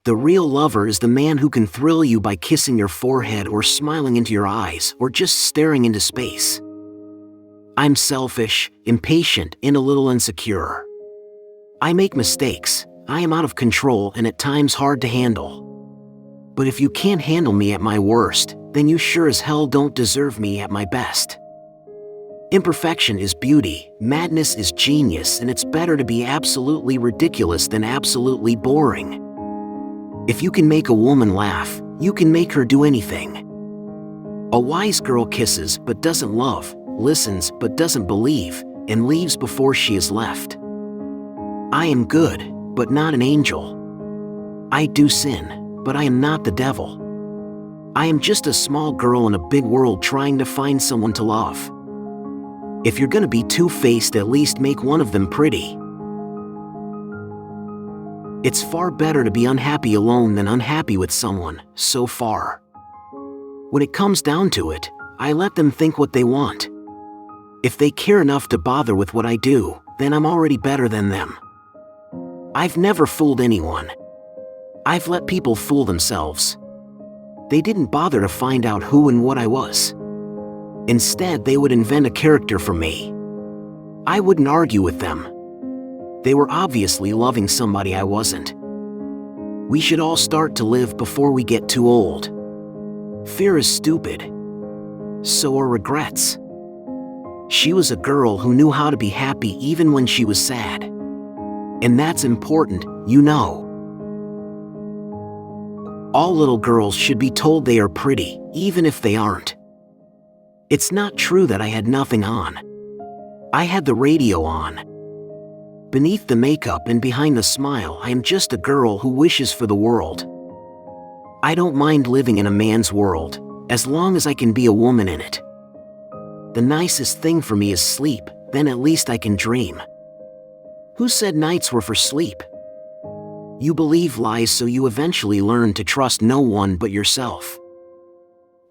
The real lover is the man who can thrill you by kissing your forehead or smiling into your eyes or just staring into space. I'm selfish, impatient, and a little insecure. I make mistakes, I am out of control and at times hard to handle. But if you can't handle me at my worst, then you sure as hell don't deserve me at my best. Imperfection is beauty, madness is genius, and it's better to be absolutely ridiculous than absolutely boring. If you can make a woman laugh, you can make her do anything. A wise girl kisses but doesn't love, listens but doesn't believe, and leaves before she is left. I am good, but not an angel. I do sin, but I am not the devil. I am just a small girl in a big world trying to find someone to love. If you're gonna be two-faced, at least make one of them pretty. It's far better to be unhappy alone than unhappy with someone, so far. When it comes down to it, I let them think what they want. If they care enough to bother with what I do, then I'm already better than them. I've never fooled anyone. I've let people fool themselves. They didn't bother to find out who and what I was. Instead, they would invent a character for me. I wouldn't argue with them. They were obviously loving somebody I wasn't. We should all start to live before we get too old. Fear is stupid. So are regrets. She was a girl who knew how to be happy even when she was sad. And that's important, you know. All little girls should be told they are pretty, even if they aren't. It's not true that I had nothing on. I had the radio on. Beneath the makeup and behind the smile, I am just a girl who wishes for the world. I don't mind living in a man's world, as long as I can be a woman in it. The nicest thing for me is sleep, then at least I can dream. Who said nights were for sleep? You believe lies, so you eventually learn to trust no one but yourself.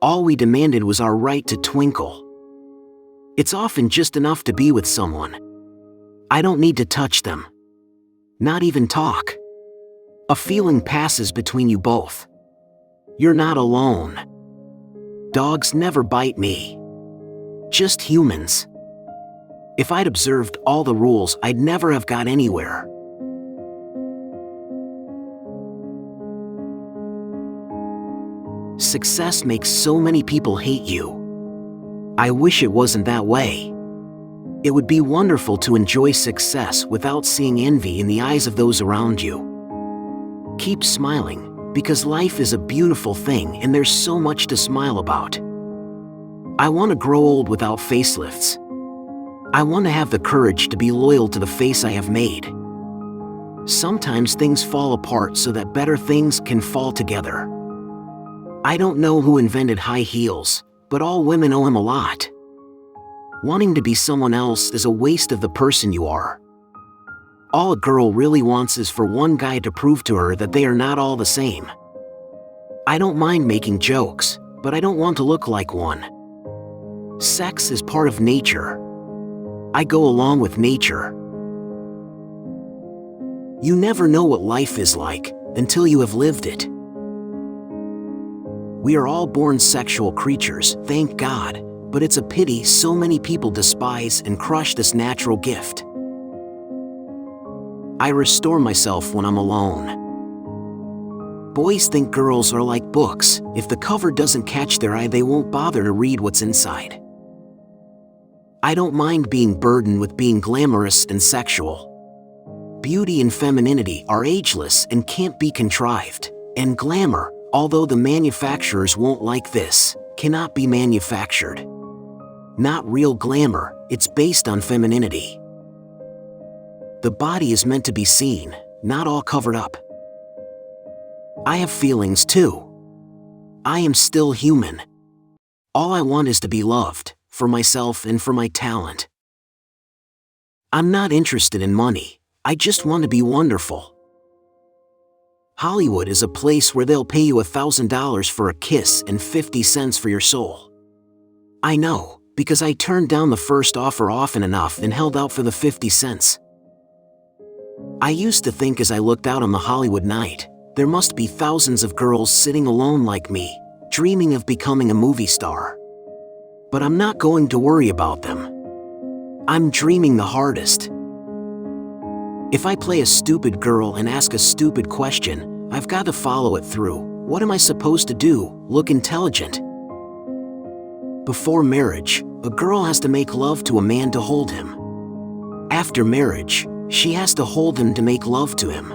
All we demanded was our right to twinkle. It's often just enough to be with someone. I don't need to touch them. Not even talk. A feeling passes between you both. You're not alone. Dogs never bite me. Just humans. If I'd observed all the rules, I'd never have got anywhere. Success makes so many people hate you. I wish it wasn't that way. It would be wonderful to enjoy success without seeing envy in the eyes of those around you. Keep smiling, because life is a beautiful thing and there's so much to smile about. I want to grow old without facelifts. I want to have the courage to be loyal to the face I have made. Sometimes things fall apart so that better things can fall together. I don't know who invented high heels, but all women owe him a lot. Wanting to be someone else is a waste of the person you are. All a girl really wants is for one guy to prove to her that they are not all the same. I don't mind making jokes, but I don't want to look like one. Sex is part of nature. I go along with nature. You never know what life is like until you have lived it. We are all born sexual creatures, thank God, but it's a pity so many people despise and crush this natural gift. I restore myself when I'm alone. Boys think girls are like books. If the cover doesn't catch their eye, they won't bother to read what's inside. I don't mind being burdened with being glamorous and sexual. Beauty and femininity are ageless and can't be contrived, and glamour, although the manufacturers won't like this, cannot be manufactured. Not real glamour, it's based on femininity. The body is meant to be seen, not all covered up. I have feelings too. I am still human. All I want is to be loved, for myself and for my talent. I'm not interested in money, I just want to be wonderful. Hollywood is a place where they'll pay you $1,000 for a kiss and 50 cents for your soul. I know, because I turned down the first offer often enough and held out for the 50 cents. I used to think as I looked out on the Hollywood night, There must be thousands of girls sitting alone like me, dreaming of becoming a movie star. But I'm not going to worry about them. I'm dreaming the hardest. If I play a stupid girl and ask a stupid question, I've got to follow it through. What am I supposed to do? Look intelligent? Before marriage, a girl has to make love to a man to hold him. After marriage, she has to hold him to make love to him.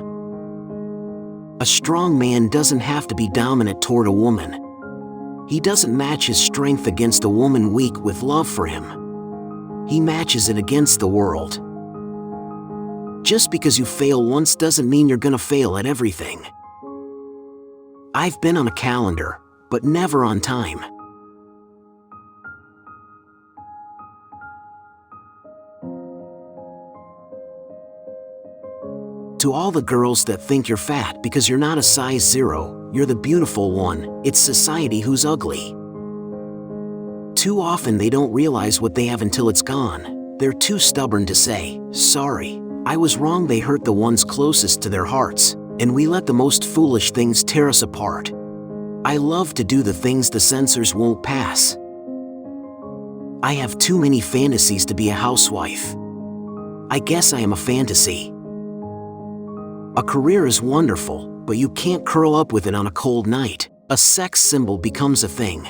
A strong man doesn't have to be dominant toward a woman. He doesn't match his strength against a woman weak with love for him. He matches it against the world. Just because you fail once doesn't mean you're gonna fail at everything. I've been on a calendar, but never on time. To all the girls that think you're fat because you're not a size 0, you're the beautiful one, it's society who's ugly. Too often they don't realize what they have until it's gone. They're too stubborn to say, sorry, I was wrong. They hurt the ones closest to their hearts, and we let the most foolish things tear us apart. I love to do the things the censors won't pass. I have too many fantasies to be a housewife. I guess I am a fantasy. A career is wonderful, but you can't curl up with it on a cold night. A sex symbol becomes a thing.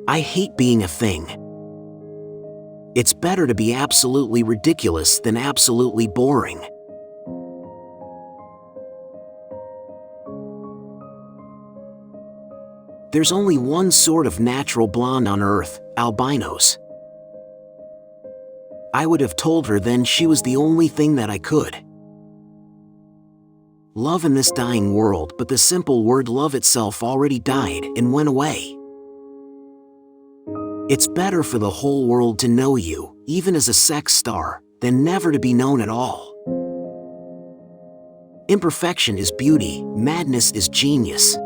I hate being a thing. It's better to be absolutely ridiculous than absolutely boring. There's only one sort of natural blonde on Earth, albinos. I would have told her then she was the only thing that I could. Love in this dying world, but the simple word love itself already died and went away. It's better for the whole world to know you, even as a sex star, than never to be known at all. Imperfection is beauty, madness is genius.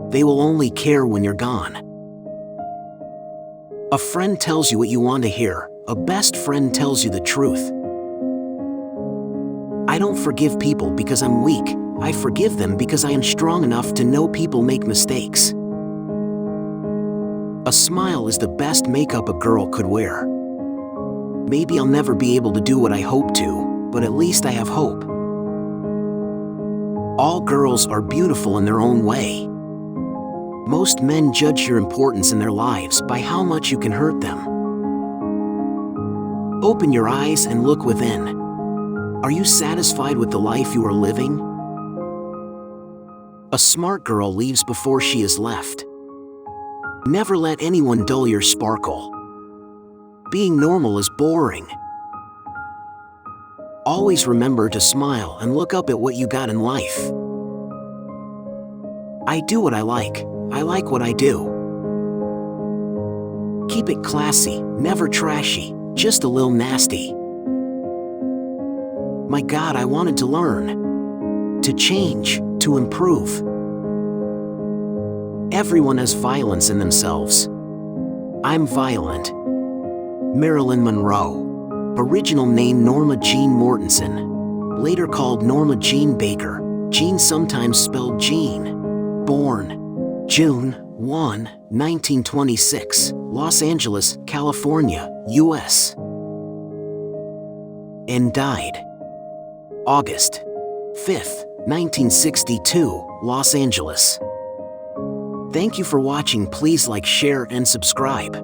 They will only care when you're gone. A friend tells you what you want to hear, a best friend tells you the truth. I don't forgive people because I'm weak, I forgive them because I am strong enough to know people make mistakes. A smile is the best makeup a girl could wear. Maybe I'll never be able to do what I hope to, but at least I have hope. All girls are beautiful in their own way. Most men judge your importance in their lives by how much you can hurt them. Open your eyes and look within. Are you satisfied with the life you are living? A smart girl leaves before she is left. Never let anyone dull your sparkle. Being normal is boring. Always remember to smile and look up at what you got in life. I do what I like what I do. Keep it classy, never trashy, just a little nasty. My God, I wanted to learn, to change, to improve. Everyone has violence in themselves. I'm violent. Marilyn Monroe. Original name Norma Jeane Mortenson. Later called Norma Jean Baker. Jeane sometimes spelled Jeane. Born June 1, 1926, Los Angeles, California, U.S. And died August 5th, 1962, Los Angeles. Thank you for watching. Please like, share, and subscribe.